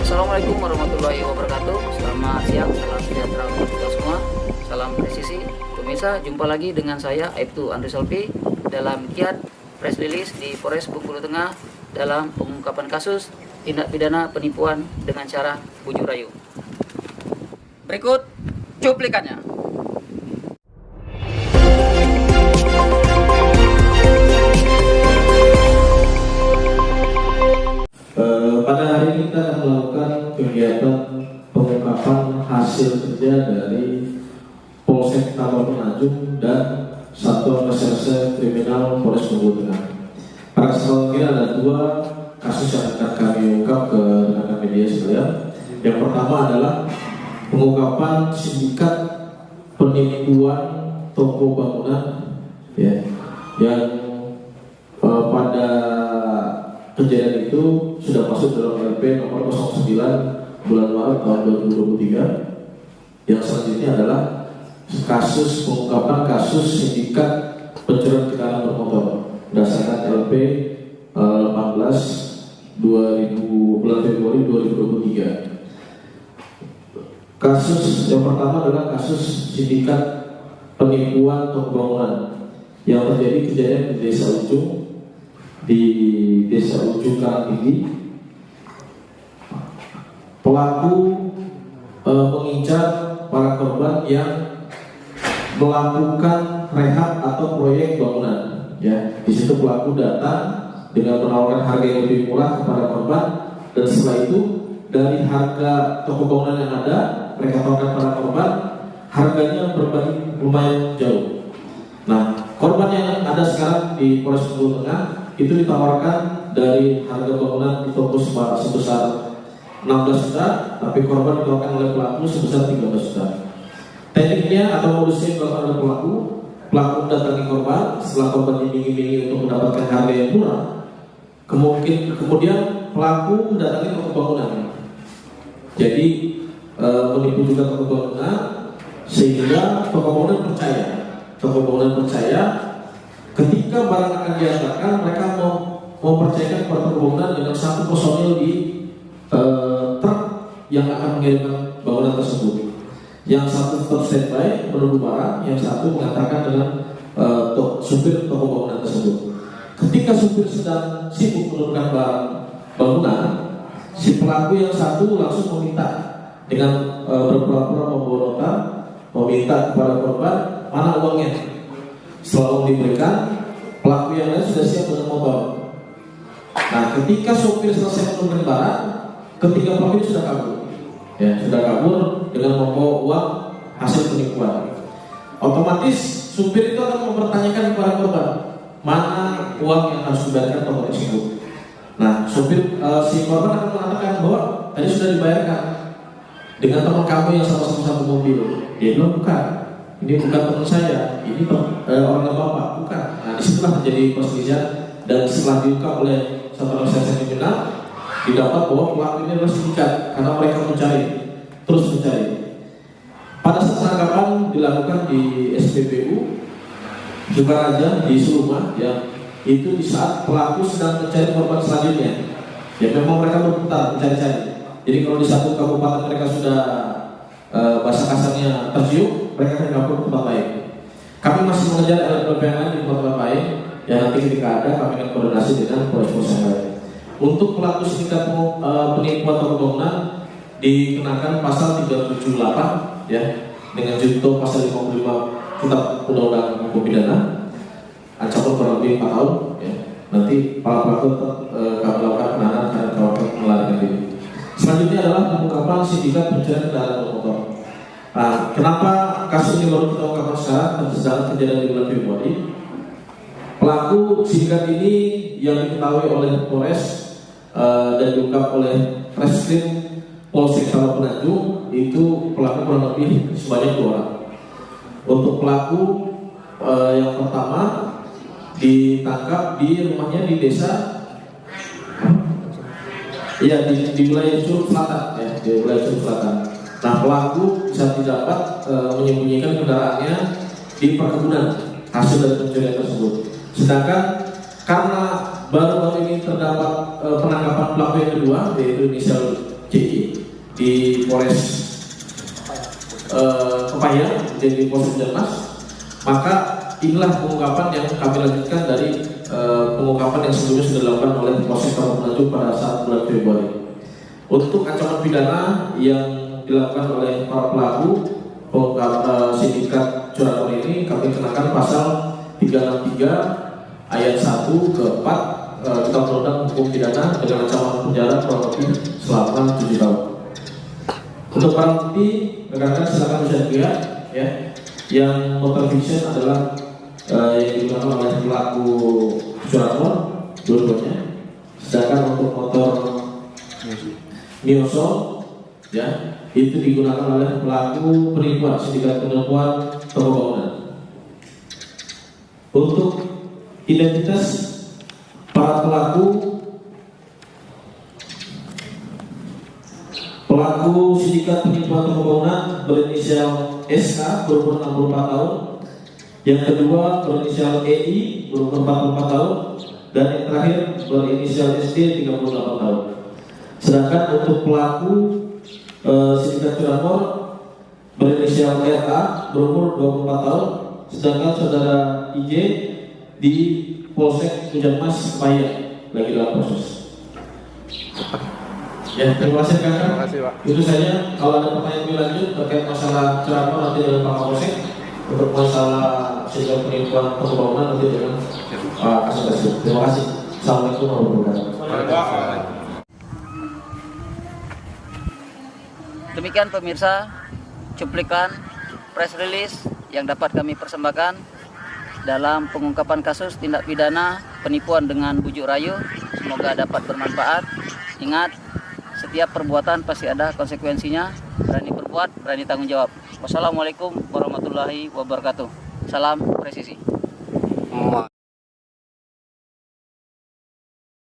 Assalamualaikum warahmatullahi wabarakatuh. Selamat siang, salam sejahtera untuk kita semua. Salam presisi. Pemirsa, jumpa lagi dengan saya Aibtu Andri Solpi dalam kiat press release di Polres Bengkulu Tengah dalam pengungkapan kasus tindak pidana penipuan dengan cara bujuk rayu. Berikut cuplikannya. Pada hari ini kita akan melakukan kegiatan pengungkapan hasil kerja dari Polsek Tabak Penajung dan Satuan Reserse Kriminal Polres Bengkulu Tengah. Pada kesempatan ini ada dua kasus yang akan kami ungkap ke rekan media sekalian. Yang pertama adalah pengungkapan sindikat penipuan toko bangunan, ya, yang pada kejadian itu sudah masuk dalam LP nomor 09 bulan Maret tahun 2023. Yang selanjutnya adalah kasus pengungkapan kasus sindikat pencurian kendaraan bermotor berdasarkan LP 18 bulan Februari 2023. Kasus yang pertama adalah kasus sindikat penipuan toko bangunan yang terjadi kejadian di Desa Ujung Karangtinggi. Pelaku mengincar para korban yang melakukan rehab atau proyek bangunan. Ya, di situ pelaku datang dengan menawarkan harga yang lebih murah kepada korban, dan setelah itu dari harga toko bangunan yang ada mereka tawarkan pada korban, harganya berbanding lumayan jauh. Nah, korban yang ada sekarang di Polres Bengkulu Tengah itu ditawarkan dari harga bangunan di toko sebesar 16 juta, tapi korban ditawarkan oleh pelaku sebesar 13 juta. Tekniknya atau modusnya dilakukan oleh pelaku mendatangi korban setelah korban diiming-imingi untuk mendapatkan harga yang murah. Kemudian pelaku mendatangi toko bangunan. Jadi menipu juga toko bangunan sehingga toko bangunan percaya ketika barang akan diantarkan, mereka mempercayakan kepada toko bangunan dengan satu personil di truk yang akan mengirimkan bangunan tersebut. Yang satu tetap standby menunggu barang, yang satu mengantarkan dengan supir toko bangunan tersebut. Ketika supir sedang sibuk menurunkan barang bangunan, si pelaku yang satu langsung meminta dengan berpura-pura membawa nota, meminta kepada korban mana uangnya. Setelah diberikan, pelaku yang lain sudah siap dengan motor. Nah, ketika sopir selesai menurunkan barang, ketiga pelaku sudah kabur. Ya, sudah kabur dengan membawa uang hasil penipuan. Otomatis supir itu akan mempertanyakan kepada korban mana uang yang harus dibayarkan toko tersebut. Nah, si korban akan mengatakan bahwa tadi sudah dibayarkan dengan teman kamu yang sama-sama satu mobil. Dia bilang bukan. Ini bukan teman saya, ini orang bapak, bukan. Nah, disitulah terjadi perselisihan, dan setelah diungkap oleh Satuan Reserse Kriminal, didapat bahwa pelaku ini adalah sindikat karena mereka terus mencari. Pada saat penangkapan dilakukan di SPBU Sukaraja di Suluma, ya, itu di saat pelaku sedang mencari korban selanjutnya. Ya, memang mereka berputar mencari-cari. Jadi kalau di satu kabupaten mereka sudah bahasa kasarnya tercium, mereka akan kabur ke tempat lain. Kami masih mengejar LP yang lain di tempat lain, ya, nanti ketika ada kami akan koordinasi dengan polres-polres yang lain. Untuk pelaku sindikat penipuan toko bangunan dikenakan pasal 378, ya, dengan junto pasal 55 Kitab Undang-Undang Hukum Pidana, ancaman kurang lebih 4 tahun. Ya. Nanti para pelaku kami lakukan penahanan karena kawasan melarikan diri. Selanjutnya adalah pengungkapan sindikat pencurian kendaraan bermotor. Nah, kenapa kasus ini baru kita ungkapkan sekarang? Sedang kejadian di bulan Februari. Pelaku sindikat ini yang diketahui oleh Polres dan diungkap oleh Reskrim Polsek Tabak Penajung, itu pelaku kurang lebih sebanyak 2 orang. Untuk pelaku yang pertama ditangkap di rumahnya di desa. Iya, di wilayah Curug Selatan, ya, di wilayah Curug Selatan. Nah, pelaku bisa didapat menyembunyikan kendaraannya di perkebunan hasil dari pencurian tersebut. Sedangkan karena baru-baru ini terdapat penangkapan pelaku yang kedua, yaitu inisial CI di Polres Kepayang, jadi Polsek Pujanmas. Maka inilah pengungkapan yang kami lanjutkan dari pengungkapan yang sebelumnya sudah dilakukan oleh Polsek Kabupaten Nganjuk pada saat bulan Februari. Untuk ancaman pidana yang dilakukan oleh para pelaku sindikat curanmor ini, kami kenakan pasal 363 ayat 1 ke 4 Kitab Undang-Undang Hukum Pidana dengan ancaman penjara kurang lebih selama 7 tahun. Untuk barang bukti, rekan-rekan silakan bisa dilihat ya. Yang motor fiction adalah yang digunakan oleh pelaku curanmor dua-duanya. Sedangkan untuk motor Mioso ya, itu digunakan oleh pelaku penipuan sindikat penipuan toko bangunan. Untuk identitas para pelaku sindikat penipuan toko bangunan berinisial SK berumur 64 tahun, yang kedua berinisial EI berumur 44 tahun, dan yang terakhir berinisial SD 38 tahun. Sedangkan untuk pelaku sindikat curanmor berinisial RA berumur 24 tahun, sedangkan saudara IJ di Polsek Pujanmas Kepayang lagi dalam proses. Ya, terima kasih kakak. Itu saja. Kalau ada pertanyaan lebih lanjut terkait masalah curanmor nanti dengan Pak Polsek, untuk masalah sindikat penipuan pembangunan nanti dengan Kasih. Terima kasih. Assalamualaikum warahmatullahi wabarakatuh. Demikian pemirsa, cuplikan press release yang dapat kami persembahkan dalam pengungkapan kasus tindak pidana penipuan dengan bujuk rayu. Semoga dapat bermanfaat. Ingat, setiap perbuatan pasti ada konsekuensinya. Berani berbuat, berani tanggung jawab. Wassalamualaikum warahmatullahi wabarakatuh. Salam presisi.